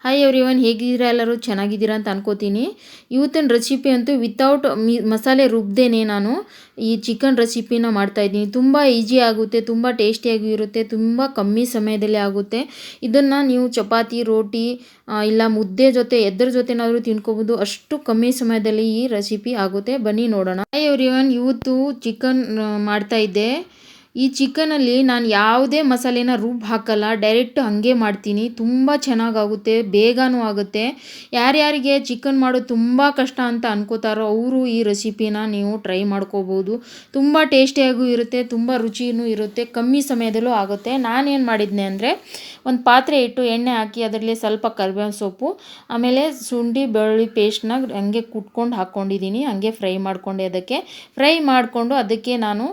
Hi everyone, ಹೇಗಿದ್ದೀರಾ? ಎಲ್ಲರೂ ಚೆನ್ನಾಗಿದ್ದೀರಾ ಅಂತ ಅನ್ಕೋತೀನಿ. ಇವತ್ತಿನ ರೆಸಿಪಿ ಅಂತೂ ವಿತೌಟ್ ಮಸಾಲೆ ರುಬ್ದೇನೆ ನಾನು ಈ ಚಿಕನ್ ರೆಸಿಪಿನ ಮಾಡ್ತಾಯಿದ್ದೀನಿ. ತುಂಬ ಈಸಿ ಆಗುತ್ತೆ, ತುಂಬ ಟೇಸ್ಟಿಯಾಗಿ ಇರುತ್ತೆ, ತುಂಬ ಕಮ್ಮಿ ಸಮಯದಲ್ಲಿ ಆಗುತ್ತೆ. ಇದನ್ನು ನೀವು ಚಪಾತಿ, ರೋಟಿ ಇಲ್ಲ ಮುದ್ದೆ ಜೊತೆ ಎದ್ರ ಜೊತೆನಾದರೂ ತಿನ್ಕೋಬೋದು. ಅಷ್ಟು ಕಮ್ಮಿ ಸಮಯದಲ್ಲಿ ಈ ರೆಸಿಪಿ ಆಗುತ್ತೆ. ಬನ್ನಿ ನೋಡೋಣ. ಹಾಯ್ ಎವ್ರಿವನ್, ಇವತ್ತು ಚಿಕನ್ ಮಾಡ್ತಾಯಿದ್ದೆ. ಈ ಚಿಕನಲ್ಲಿ ನಾನು ಯಾವುದೇ ಮಸಾಲೆನ ಹಾಕಲ್ಲ, ಡೈರೆಕ್ಟ್ ಹಾಗೆ ಮಾಡ್ತೀನಿ. ತುಂಬ ಚೆನ್ನಾಗಾಗುತ್ತೆ, ಬೇಗನೂ ಆಗುತ್ತೆ. ಯಾರ್ಯಾರಿಗೆ ಚಿಕನ್ ಮಾಡೋದು ತುಂಬ ಕಷ್ಟ ಅಂತ ಅನ್ಕೋತಾರೋ ಅವರು ಈ ರೆಸಿಪಿನ ನೀವು ಟ್ರೈ ಮಾಡ್ಕೋಬೋದು. ತುಂಬ ಟೇಸ್ಟಿಯಾಗೂ ಇರುತ್ತೆ, ತುಂಬ ರುಚಿನೂ ಇರುತ್ತೆ, ಕಮ್ಮಿ ಸಮಯದಲ್ಲೂ ಆಗುತ್ತೆ. ನಾನೇನು ಮಾಡಿದ್ದೆ ಅಂದರೆ ಒಂದು ಪಾತ್ರೆ ಇಟ್ಟು ಎಣ್ಣೆ ಹಾಕಿ ಅದರಲ್ಲಿ ಸ್ವಲ್ಪ ಕರಿಬೇವಿನ ಸೊಪ್ಪು, ಆಮೇಲೆ ಶುಂಠಿ ಬೆಳ್ಳುಳ್ಳಿ ಪೇಸ್ಟ್ನ ಹಂಗೆ ಕುಟ್ಕೊಂಡು ಹಾಕ್ಕೊಂಡಿದ್ದೀನಿ. ಹಂಗೆ ಫ್ರೈ ಮಾಡಿಕೊಂಡೆ. ಫ್ರೈ ಮಾಡಿಕೊಂಡು ಅದಕ್ಕೆ ನಾನು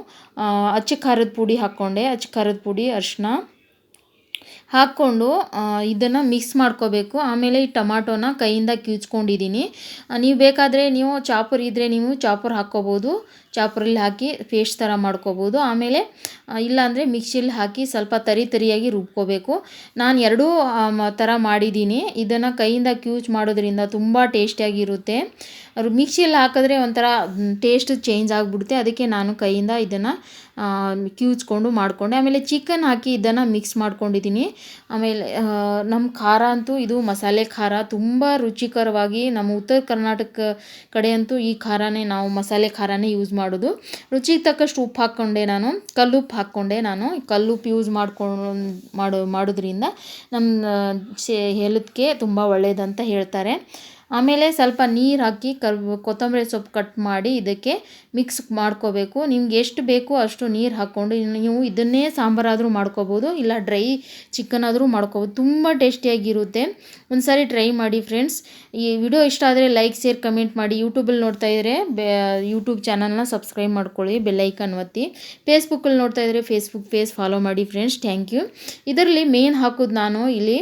ಅಚ್ಚ ಖಾರದ ಪುಡಿ ಹಾಕ್ಕೊಂಡೆ. ಅಚ್ಚ ಖಾರದ ಪುಡಿ, ಅರಿಶಿನ ಹಾಕ್ಕೊಂಡು ಇದನ್ನು ಮಿಕ್ಸ್ ಮಾಡ್ಕೋಬೇಕು. ಆಮೇಲೆ ಈ ಟೊಮಾಟೋನ ಕೈಯಿಂದ ಕಿವುಚ್ಕೊಂಡಿದ್ದೀನಿ. ನೀವು ಬೇಕಾದರೆ ನೀವು ಚಾಪರ್ ಇದ್ದರೆ ನೀವು ಚಾಪರ್ ಹಾಕ್ಕೋಬೋದು, ಚಾಪರಲ್ಲಿ ಹಾಕಿ ಪೇಸ್ಟ್ ಥರ ಮಾಡ್ಕೋಬೋದು. ಆಮೇಲೆ ಇಲ್ಲಾಂದರೆ ಮಿಕ್ಸಿಲಿ ಹಾಕಿ ಸ್ವಲ್ಪ ತರಿಯಾಗಿ ರುಬ್ಕೋಬೇಕು. ನಾನು ಎರಡೂ ಥರ ಮಾಡಿದ್ದೀನಿ. ಇದನ್ನು ಕೈಯಿಂದ ಕ್ಯೂಚ್ ಮಾಡೋದ್ರಿಂದ ತುಂಬ ಟೇಸ್ಟಿಯಾಗಿರುತ್ತೆ. ಮಿಕ್ಸಿಯಲ್ಲಿ ಹಾಕಿದ್ರೆ ಒಂಥರ ಟೇಸ್ಟ್ ಚೇಂಜ್ ಆಗಿಬಿಡುತ್ತೆ. ಅದಕ್ಕೆ ನಾನು ಕೈಯಿಂದ ಇದನ್ನು ಕಿವುಚ್ಕೊಂಡು ಮಾಡಿಕೊಂಡೆ. ಆಮೇಲೆ ಚಿಕನ್ ಹಾಕಿ ಇದನ್ನು ಮಿಕ್ಸ್ ಮಾಡ್ಕೊಂಡಿದ್ದೀನಿ. ಆಮೇಲೆ ನಮ್ಮ ಖಾರ ಅಂತೂ ಇದು ಮಸಾಲೆ ಖಾರ, ತುಂಬ ರುಚಿಕರವಾಗಿ. ನಮ್ಮ ಉತ್ತರ ಕರ್ನಾಟಕ ಕಡೆ ಅಂತೂ ಈ ಖಾರನೇ, ನಾವು ಮಸಾಲೆ ಖಾರನೇ ಯೂಸ್ ಮಾಡೋದು. ರುಚಿಗೆ ತಕ್ಕಷ್ಟು ಉಪ್ಪು ಹಾಕ್ಕೊಂಡೆ. ನಾನು ಕಲ್ಲುಪ್ಪು ಹಾಕ್ಕೊಂಡೆ. ಕಲ್ಲುಪ್ಪು ಯೂಸ್ ಮಾಡೋದ್ರಿಂದ ನಮ್ಮ ಹೆಲ್ತ್ಗೆ ತುಂಬ ಒಳ್ಳೆಯದಂತ ಹೇಳ್ತಾರೆ. ಆಮೇಲೆ ಸ್ವಲ್ಪ ನೀರು ಹಾಕಿ ಕೊತ್ತಂಬರಿ ಸೊಪ್ಪು ಕಟ್ ಮಾಡಿ ಇದಕ್ಕೆ ಮಿಕ್ಸ್ ಮಾಡ್ಕೋಬೇಕು. ನಿಮ್ಗೆ ಎಷ್ಟು ಬೇಕೋ ಅಷ್ಟು ನೀರು ಹಾಕ್ಕೊಂಡು ನೀವು ಇದನ್ನೇ ಸಾಂಬಾರಾದರೂ ಮಾಡ್ಕೋಬೋದು, ಇಲ್ಲ ಡ್ರೈ ಚಿಕನ್ ಆದರೂ ಮಾಡ್ಕೋಬೋದು. ತುಂಬ ಟೇಸ್ಟಿಯಾಗಿರುತ್ತೆ. ಒಂದು ಸಾರಿ ಟ್ರೈ ಮಾಡಿ ಫ್ರೆಂಡ್ಸ್. ಈ ವಿಡಿಯೋ ಇಷ್ಟ ಆದರೆ ಲೈಕ್, ಶೇರ್, ಕಮೆಂಟ್ ಮಾಡಿ. ಯೂಟ್ಯೂಬಲ್ಲಿ ನೋಡ್ತಾ ಇದ್ದರೆ ಯೂಟ್ಯೂಬ್ ಚಾನಲ್ನ ಸಬ್ಸ್ಕ್ರೈಬ್ ಮಾಡ್ಕೊಳ್ಳಿ, ಬೆಲ್ಲೈಕನ್ ಒತ್ತಿ. ಫೇಸ್ಬುಕ್ಕಲ್ಲಿ ನೋಡ್ತಾ ಇದ್ದರೆ ಫೇಸ್ಬುಕ್ ಪೇಜ್ ಫಾಲೋ ಮಾಡಿ ಫ್ರೆಂಡ್ಸ್. Thank you. ಇದರಲ್ಲಿ ಮೇನ್ ಹಾಕೋದು ನಾನು ಇಲ್ಲಿ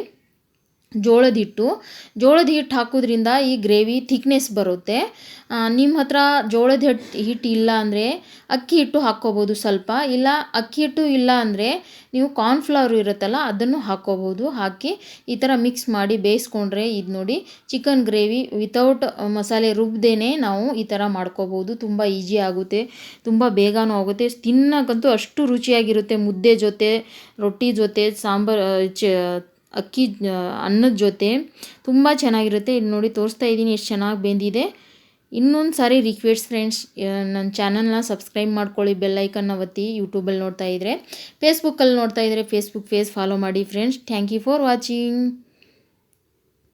ಜೋಳದ ಹಿಟ್ಟು ಹಾಕೋದ್ರಿಂದ ಈ ಗ್ರೇವಿ ಥಿಕ್ನೆಸ್ ಬರುತ್ತೆ. ನಿಮ್ಮ ಹತ್ರ ಜೋಳದ ಹಿಟ್ಟು ಇಲ್ಲ ಅಂದರೆ ಅಕ್ಕಿ ಹಿಟ್ಟು ಹಾಕ್ಕೋಬೋದು ಸ್ವಲ್ಪ, ಇಲ್ಲ ಅಕ್ಕಿ ಹಿಟ್ಟು ಇಲ್ಲ ಅಂದರೆ ನೀವು ಕಾರ್ನ್ಫ್ಲವರ್ ಇರುತ್ತಲ್ಲ ಅದನ್ನು ಹಾಕ್ಕೋಬೋದು. ಹಾಕಿ ಈ ಥರ ಮಿಕ್ಸ್ ಮಾಡಿ ಬೇಯಿಸ್ಕೊಂಡ್ರೆ ಇದು ನೋಡಿ ಚಿಕನ್ ಗ್ರೇವಿ ವಿತೌಟ್ ಮಸಾಲೆ ರುಬ್ದೇನೆ ನಾವು ಈ ಥರ ಮಾಡ್ಕೋಬೋದು. ತುಂಬ ಈಸಿ ಆಗುತ್ತೆ, ತುಂಬ ಬೇಗನೂ ಆಗುತ್ತೆ, ತಿನ್ನೋಕ್ಕಂತೂ ಅಷ್ಟು ರುಚಿಯಾಗಿರುತ್ತೆ. ಮುದ್ದೆ ಜೊತೆ, ರೊಟ್ಟಿ ಜೊತೆ, ಅನ್ನದ ಜೊತೆ ತುಂಬ ಚೆನ್ನಾಗಿರುತ್ತೆ. ಇಲ್ಲಿ ನೋಡಿ ತೋರಿಸ್ತಾ ಇದ್ದೀನಿ ಎಷ್ಟು ಚೆನ್ನಾಗಿ ಬೆಂದಿದೆ. ಇನ್ನೊಂದು ಸಾರಿ ರಿಕ್ವೆಸ್ಟ್ ಫ್ರೆಂಡ್ಸ್, ನನ್ನ ಚಾನಲ್ನ ಸಬ್ಸ್ಕ್ರೈಬ್ ಮಾಡ್ಕೊಳ್ಳಿ, ಬೆಲ್ಲೈಕನ್ನ ಒತ್ತಿ. ಯೂಟ್ಯೂಬಲ್ಲಿ ನೋಡ್ತಾ ಇದ್ದರೆ, ಫೇಸ್ಬುಕ್ಕಲ್ಲಿ ನೋಡ್ತಾ ಇದ್ದರೆ ಫೇಸ್ಬುಕ್ ಪೇಜ್ ಫಾಲೋ ಮಾಡಿ friends. Thank you for watching.